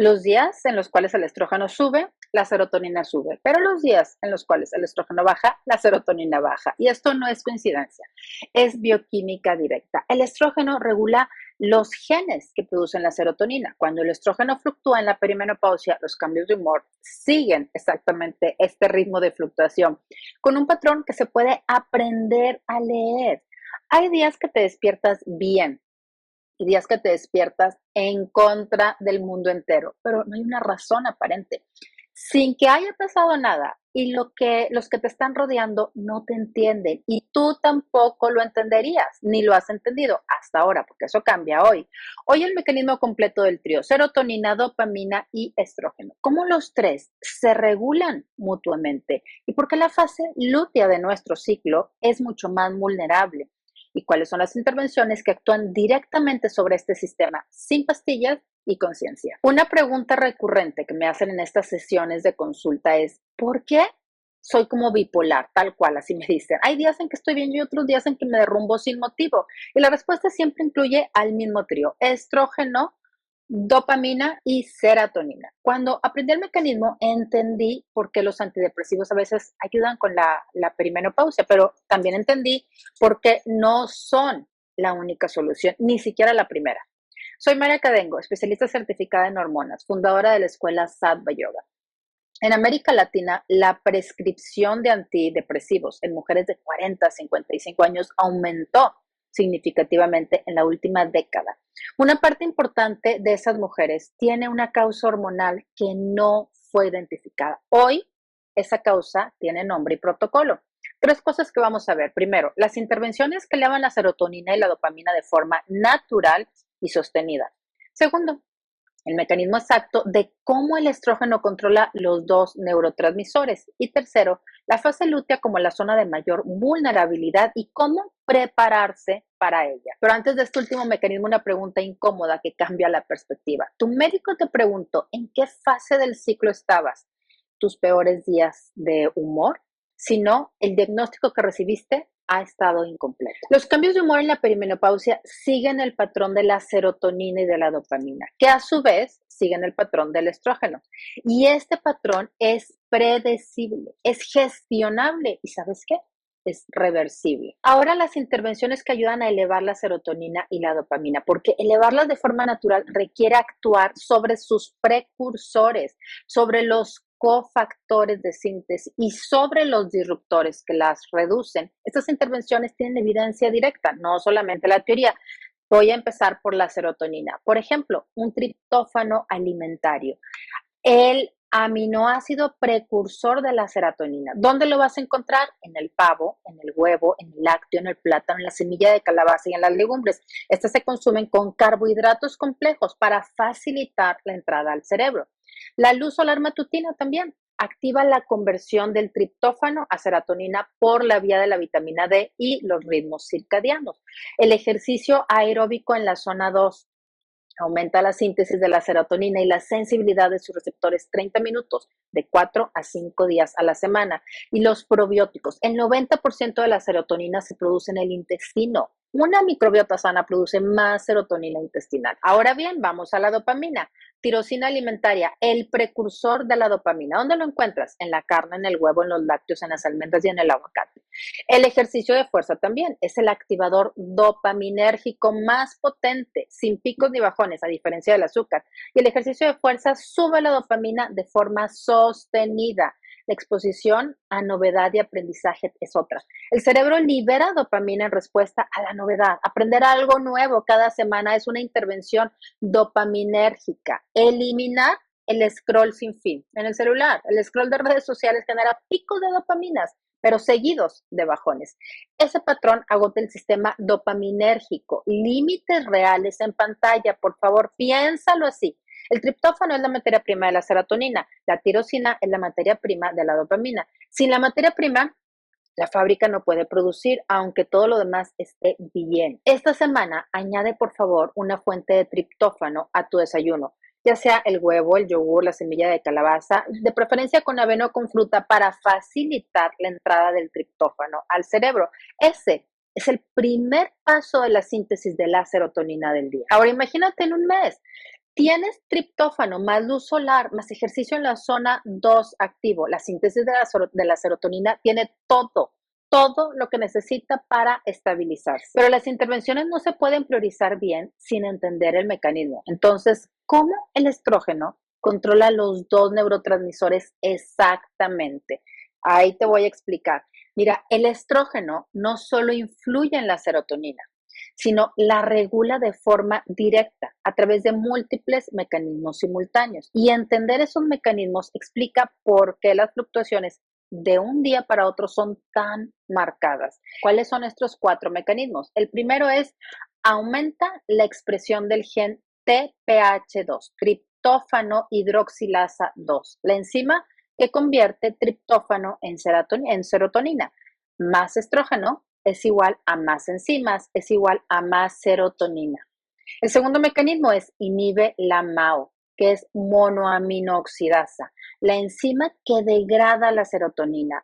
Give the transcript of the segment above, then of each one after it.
Los días en los cuales el estrógeno sube, la serotonina sube, pero los días en los cuales el estrógeno baja, la serotonina baja. Y esto no es coincidencia, es bioquímica directa. El estrógeno regula los genes que producen la serotonina. Cuando el estrógeno fluctúa en la perimenopausia, los cambios de humor siguen exactamente este ritmo de fluctuación, con un patrón que se puede aprender a leer. Hay días que te despiertas bien, y días que te despiertas en contra del mundo entero, pero no hay una razón aparente. Sin que haya pasado nada y los que te están rodeando no te entienden y tú tampoco lo entenderías, ni lo has entendido hasta ahora, porque eso cambia hoy. Hoy el mecanismo completo del trío, serotonina, dopamina y estrógeno, cómo los tres se regulan mutuamente y por qué la fase lútea de nuestro ciclo es mucho más vulnerable y cuáles son las intervenciones que actúan directamente sobre este sistema sin pastillas y conciencia. Una pregunta recurrente que me hacen en estas sesiones de consulta es, ¿por qué soy como bipolar? Tal cual, así me dicen. Hay días en que estoy bien y otros días en que me derrumbo sin motivo. Y la respuesta siempre incluye al mismo trío, estrógeno, dopamina y serotonina. Cuando aprendí el mecanismo, entendí por qué los antidepresivos a veces ayudan con la perimenopausia, pero también entendí por qué no son la única solución, ni siquiera la primera. Soy María Cadengo, especialista certificada en hormonas, fundadora de la escuela Sattva Yoga. En América Latina, la prescripción de antidepresivos en mujeres de 40 a 55 años aumentó significativamente en la última década. Una parte importante de esas mujeres tiene una causa hormonal que no fue identificada. Hoy, esa causa tiene nombre y protocolo. Tres cosas que vamos a ver. Primero, las intervenciones que elevan la serotonina y la dopamina de forma natural y sostenida. Segundo, el mecanismo exacto de cómo el estrógeno controla los dos neurotransmisores. Y tercero, la fase lútea como la zona de mayor vulnerabilidad y cómo prepararse para ella. Pero antes de este último mecanismo, una pregunta incómoda que cambia la perspectiva. Tu médico te preguntó en qué fase del ciclo estabas, tus peores días de humor, si no, el diagnóstico que recibiste ha estado incompleto. Los cambios de humor en la perimenopausia siguen el patrón de la serotonina y de la dopamina, que a su vez siguen el patrón del estrógeno. Y este patrón es predecible, es gestionable y ¿sabes qué? Es reversible. Ahora las intervenciones que ayudan a elevar la serotonina y la dopamina, porque elevarlas de forma natural requiere actuar sobre sus precursores, sobre los cofactores de síntesis y sobre los disruptores que las reducen. Estas intervenciones tienen evidencia directa, no solamente la teoría. Voy a empezar por la serotonina. Por ejemplo, un triptófano alimentario. El aminoácido precursor de la serotonina. ¿Dónde lo vas a encontrar? En el pavo, en el huevo, en el lácteo, en el plátano, en la semilla de calabaza y en las legumbres. Estas se consumen con carbohidratos complejos para facilitar la entrada al cerebro. La luz solar matutina también activa la conversión del triptófano a serotonina por la vía de la vitamina D y los ritmos circadianos. El ejercicio aeróbico en la zona 2 aumenta la síntesis de la serotonina y la sensibilidad de sus receptores 30 minutos, de 4 a 5 días a la semana. Y los probióticos, el 90% de la serotonina se produce en el intestino. Una microbiota sana produce más serotonina intestinal. Ahora bien, vamos a la dopamina. Tirosina alimentaria, el precursor de la dopamina. ¿Dónde lo encuentras? En la carne, en el huevo, en los lácteos, en las almendras y en el aguacate. El ejercicio de fuerza también es el activador dopaminérgico más potente, sin picos ni bajones, a diferencia del azúcar. Y el ejercicio de fuerza sube la dopamina de forma sostenida. La exposición a novedad y aprendizaje es otra. El cerebro libera dopamina en respuesta a la novedad. Aprender algo nuevo cada semana es una intervención dopaminérgica. Eliminar el scroll sin fin en el celular. El scroll de redes sociales genera picos de dopaminas, pero seguidos de bajones. Ese patrón agota el sistema dopaminérgico. Límites reales en pantalla, por favor, piénsalo así. El triptófano es la materia prima de la serotonina, la tirosina es la materia prima de la dopamina. Sin la materia prima, la fábrica no puede producir, aunque todo lo demás esté bien. Esta semana, añade por favor una fuente de triptófano a tu desayuno, ya sea el huevo, el yogur, la semilla de calabaza, de preferencia con avena o con fruta para facilitar la entrada del triptófano al cerebro. Ese es el primer paso de la síntesis de la serotonina del día. Ahora imagínate en un mes. tienes triptófano más luz solar, más ejercicio en la zona 2 activo, la síntesis de la serotonina tiene todo lo que necesita para estabilizarse. Pero las intervenciones no se pueden priorizar bien sin entender el mecanismo. Entonces, ¿cómo el estrógeno controla los dos neurotransmisores exactamente? Ahí te voy a explicar. Mira, el estrógeno no solo influye en la serotonina, sino la regula de forma directa a través de múltiples mecanismos simultáneos. Y entender esos mecanismos explica por qué las fluctuaciones de un día para otro son tan marcadas. ¿Cuáles son estos 4 mecanismos? El primero es aumenta la expresión del gen TPH2, triptófano hidroxilasa 2, la enzima que convierte triptófano en serotonina. Más estrógeno es igual a más enzimas, es igual a más serotonina. El segundo mecanismo es inhibe la MAO, que es monoaminooxidasa, la enzima que degrada la serotonina.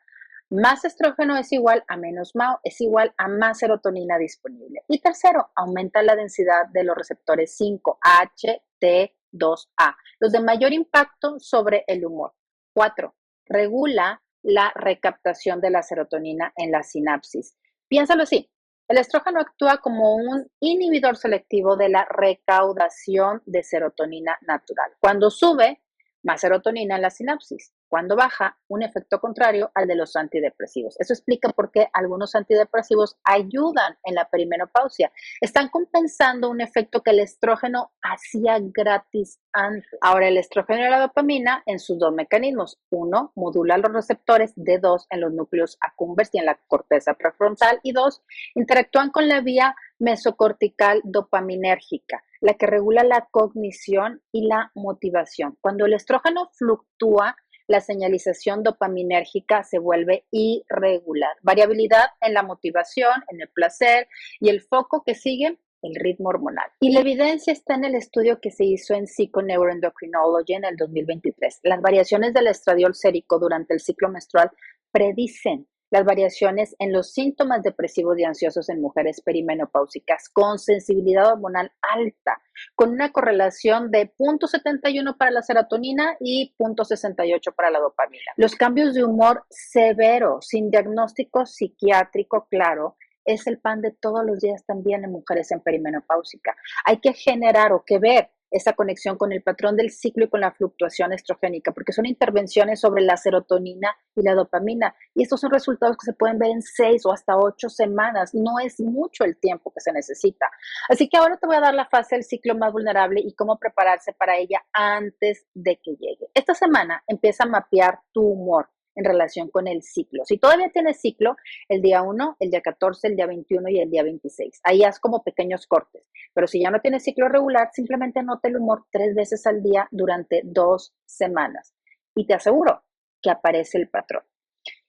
Más estrógeno es igual a menos MAO, es igual a más serotonina disponible. Y tercero, aumenta la densidad de los receptores 5-HT2A, los de mayor impacto sobre el humor. 4. Regula la recaptación de la serotonina en la sinapsis. Piénsalo así, el estrógeno actúa como un inhibidor selectivo de la recaudación de serotonina natural. Cuando sube, más serotonina en la sinapsis. Cuando baja, un efecto contrario al de los antidepresivos. Eso explica por qué algunos antidepresivos ayudan en la perimenopausia. Están compensando un efecto que el estrógeno hacía gratis antes. Ahora, el estrógeno y la dopamina en sus dos mecanismos. Uno, modula los receptores D2 en los núcleos accumbens y en la corteza prefrontal. Y dos, interactúan con la vía mesocortical dopaminérgica, la que regula la cognición y la motivación. Cuando el estrógeno fluctúa, la señalización dopaminérgica se vuelve irregular. Variabilidad en la motivación, en el placer y el foco que sigue el ritmo hormonal. Y la evidencia está en el estudio que se hizo en Psychoneuroendocrinology en el 2023. Las variaciones del estradiol sérico durante el ciclo menstrual predicen las variaciones en los síntomas depresivos y ansiosos en mujeres perimenopáusicas con sensibilidad hormonal alta, con una correlación de 0.71 para la serotonina y 0.68 para la dopamina. Los cambios de humor severos, sin diagnóstico psiquiátrico claro, es el pan de todos los días también en mujeres en perimenopáusica. Hay que generar o que ver esa conexión con el patrón del ciclo y con la fluctuación estrogénica, porque son intervenciones sobre la serotonina y la dopamina. Y estos son resultados que se pueden ver en 6 o hasta 8 semanas. No es mucho el tiempo que se necesita. Así que ahora te voy a dar la fase del ciclo más vulnerable y cómo prepararse para ella antes de que llegue. Esta semana empieza a mapear tu humor en relación con el ciclo. Si todavía tienes ciclo, el día 1, el día 14, el día 21 y el día 26. Ahí haz como pequeños cortes. Pero si ya no tienes ciclo regular, simplemente anota el humor 3 veces al día durante 2 semanas. Y te aseguro que aparece el patrón.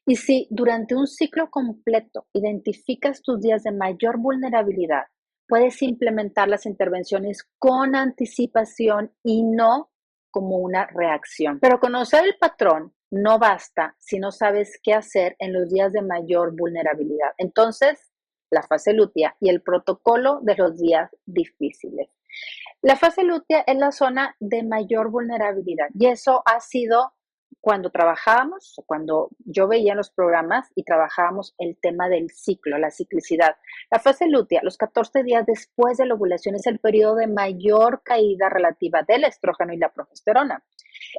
Y si durante un ciclo completo identificas tus días de mayor vulnerabilidad, puedes implementar las intervenciones con anticipación y no como una reacción. Pero conocer el patrón no basta si no sabes qué hacer en los días de mayor vulnerabilidad. Entonces, la fase lútea y el protocolo de los días difíciles. La fase lútea es la zona de mayor vulnerabilidad y eso ha sido cuando trabajábamos, cuando yo veía los programas y trabajábamos el tema del ciclo, la ciclicidad. La fase lútea, los 14 días después de la ovulación, es el periodo de mayor caída relativa del estrógeno y la progesterona.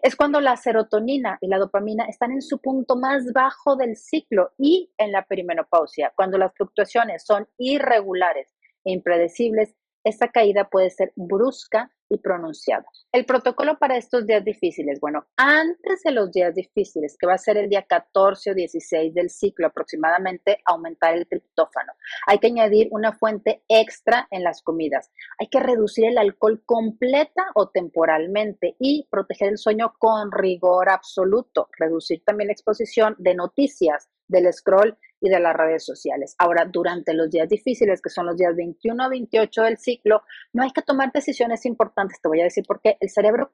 Es cuando la serotonina y la dopamina están en su punto más bajo del ciclo y en la perimenopausia, cuando las fluctuaciones son irregulares e impredecibles, esta caída puede ser brusca y pronunciada. El protocolo para estos días difíciles, bueno, antes de los días difíciles, que va a ser el día 14 o 16 del ciclo aproximadamente, aumentar el triptófano. Hay que añadir una fuente extra en las comidas. Hay que reducir el alcohol completa o temporalmente y proteger el sueño con rigor absoluto. Reducir también la exposición de noticias, del scroll y de las redes sociales. Ahora, durante los días difíciles, que son los días 21 a 28 del ciclo, no hay que tomar decisiones importantes. Te voy a decir por qué. El cerebro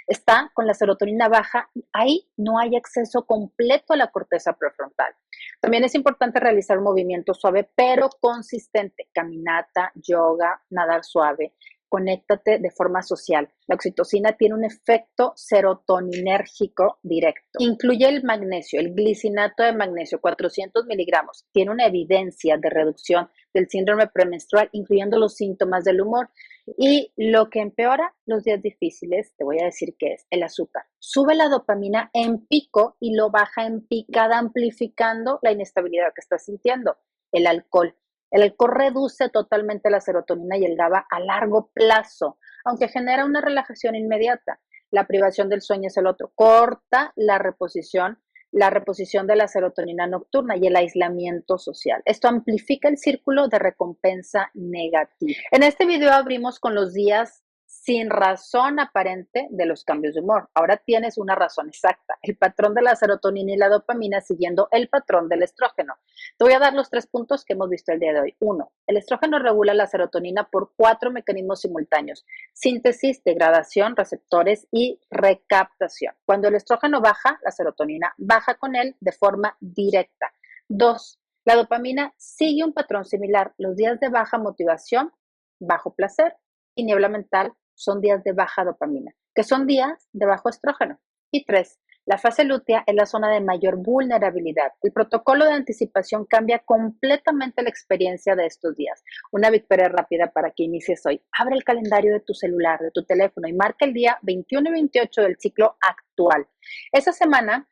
está con la serotonina baja. Ahí no hay acceso completo a la corteza prefrontal. También es importante realizar un movimiento suave, pero consistente. Caminata, yoga, nadar suave. conéctate de forma social. La oxitocina tiene un efecto serotoninérgico directo. Incluye el magnesio, el glicinato de magnesio, 400 miligramos. Tiene una evidencia de reducción del síndrome premenstrual, incluyendo los síntomas del humor. Y lo que empeora los días difíciles, te voy a decir que es el azúcar. Sube la dopamina en pico y lo baja en picada, amplificando la inestabilidad que estás sintiendo. El alcohol. El alcohol reduce totalmente la serotonina y el GABA a largo plazo, aunque genera una relajación inmediata. La privación del sueño es el otro. Corta la reposición de la serotonina nocturna y el aislamiento social. Esto amplifica el círculo de recompensa negativa. En este video abrimos con los días sin razón aparente de los cambios de humor. Ahora tienes una razón exacta, el patrón de la serotonina y la dopamina siguiendo el patrón del estrógeno. Te voy a dar los 3 puntos que hemos visto el día de hoy. 1. El estrógeno regula la serotonina por 4 mecanismos simultáneos: síntesis, degradación, receptores y recaptación. Cuando el estrógeno baja, la serotonina baja con él de forma directa. 2. La dopamina sigue un patrón similar. Los días de baja motivación, bajo placer y niebla mental son días de baja dopamina, que son días de bajo estrógeno. Y 3. La fase lútea es la zona de mayor vulnerabilidad. El protocolo de anticipación cambia completamente la experiencia de estos días. Una victoria rápida para que inicies hoy. Abre el calendario de tu celular, de tu teléfono y marca el día 21 y 28 del ciclo actual. Esa semana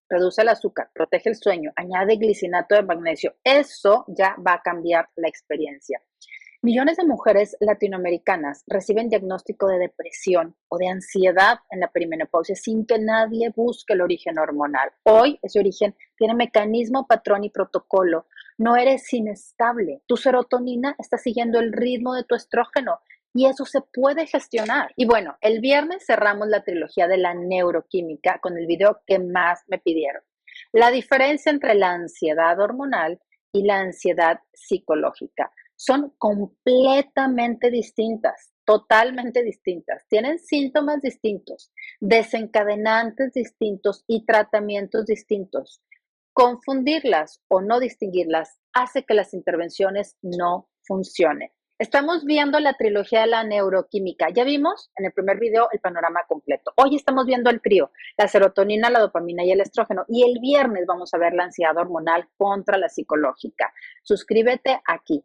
reduce el azúcar, protege el sueño, añade glicinato de magnesio. Eso ya va a cambiar la experiencia. Millones de mujeres latinoamericanas reciben diagnóstico de depresión o de ansiedad en la perimenopausia sin que nadie busque el origen hormonal. Hoy ese origen tiene mecanismo, patrón y protocolo. No eres inestable. Tu serotonina está siguiendo el ritmo de tu estrógeno y eso se puede gestionar. Y bueno, el viernes cerramos la trilogía de la neuroquímica con el video que más me pidieron. La diferencia entre la ansiedad hormonal y la ansiedad psicológica son completamente distintas, totalmente distintas. Tienen síntomas distintos, desencadenantes distintos y tratamientos distintos. Confundirlas o no distinguirlas hace que las intervenciones no funcionen. Estamos viendo la trilogía de la neuroquímica. Ya vimos en el primer video el panorama completo. Hoy estamos viendo el trío, la serotonina, la dopamina y el estrógeno. Y el viernes vamos a ver la ansiedad hormonal contra la psicológica. Suscríbete aquí.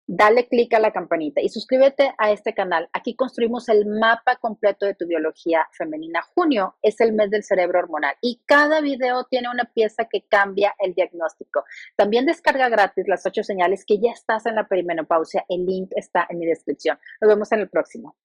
Dale clic a la campanita y suscríbete a este canal. Aquí construimos el mapa completo de tu biología femenina. Junio es el mes del cerebro hormonal y cada video tiene una pieza que cambia el diagnóstico. También descarga gratis las 8 señales que ya estás en la perimenopausia. El link está en mi descripción. Nos vemos en el próximo.